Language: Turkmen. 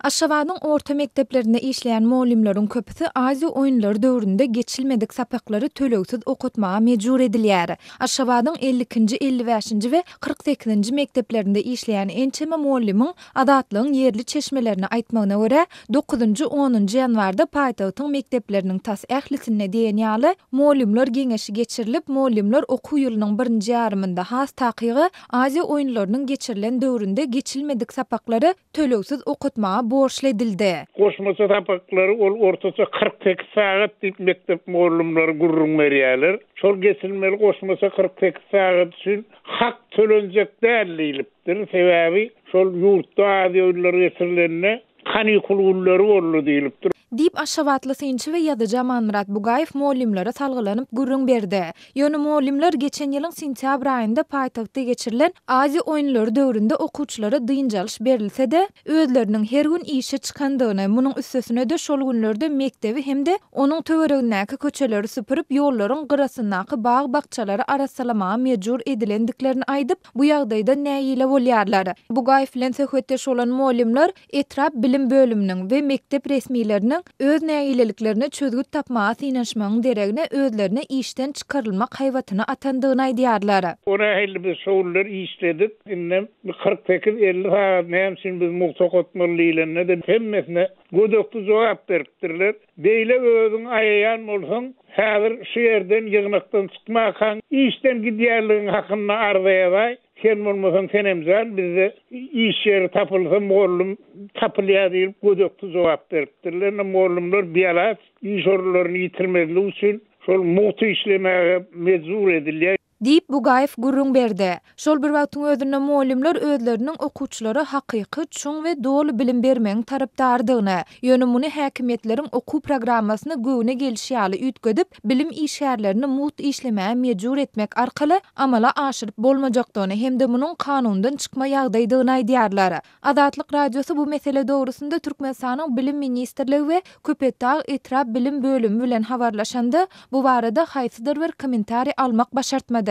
Aşgabatyň orta mekdeplerinde işleýän muallimleriň köpüsi Aziýa oýunlary döwründe geçilmedik sapaklary tölegsiz okutmaga mejbur edilýär. Aşgabatyň 50-nji, 55-nji we 48-nji mekdeplerinde işleýän ençeme muallimiň adatlygyň yerli çeşmelerini aýtmagyna görä 9-njy 10-njy ýanwarda paýtagtyň mekdepleriniň tas ählisine diýen ýaly muallimler geňeşi geçirilip, muallimler okuw ýylynyň 1-nji ýarymynda has takygy Aziýa oýunlarynyň geçirilen döwründe geçilmedik sapaklary tölegsiz okutmaga borçly edildi. Goşmaça tapaklary ol ortaça 48 saat diýip mektep muallimleri gurrun berýärler. Şol geçilmeli goşmaça 48 saat üçin hak tölenjek dälilipdir. Sebäbi şol ýurtda Aziýa oýunlary geçirilenine kanikul günleri boldy diýilipdir. Dip Aşgabatly synçy we ýazyjy Amanmurat Bugaýew muallimlere salgylanyp gurrun berdi. Ýöne muallimler geçen ýylyň sentýabr aýynda paýtagtda geçirilen Aziýa oýunlary döwründe okuwçylara dyňjalyş berilse-de, özleriniň her gün işe çykandygyny, munyň üstesine de şol günlerde mekdebi hemde onuň töweregindäki köçeleri süpürip ýollaryň gyrasyndaky bag-bakçalary arasalamaga mejbur edilendiklerini aýdyp, bu ýagdaýda näýile bolýarlar. Bugaýew bilen söhbetdeş olan muallimler etrap bilim bölüminiň we mektep resmiýetleriniň öz näýileliklerini çözgüt tapmaga synaşmagyň deregine özlerine işten çykarylmak haýwatyna atandygyny aýdýarlar. Ona helli bir şoullar işledik. Innem 48-50 saat näme biz muhtokotmalylarına da hemmesine godokdy jogap beripdirler. Beýle özüň aýaýan bolsaň, häzir şu ýerden ýygnakdan çykmakan işten gidýärligiň hakyna arzaýaýar. Sen bolmasan sen emzal bizde iş yeri tapylsa muallim tapylýar diýip godokdy jogap beripdirler. Muallimler biýalas iş orlaryny ýitirmezlik üçin şol muhty işlemege mejbur edilýär. Dip Bugaýew gurrun berdi. Şol bir wagtyň özünde muallimler özleriniň okuwçylara hakyky, çuň we dolu bilim bermegiň tarapdardygyny, ýöne muny häkimetleriň okuw programmasyny göwüne gelişýäli üýtgedip, bilim işgärlerini mut işlemege mejbur etmek arkaly amala aşyryp bolmajakdygyny hemde munyň kanundan çykma ýagdaýdygyny aýdýarlar. Adatlyk radiosu bu mesele dogrusynda Türkmenistanyň bilim ministrligi we Köpetdağ etrap bilim bölümi bilen habarlaşandy. Bu barada haýsydyr bir kommentari almak başartmady.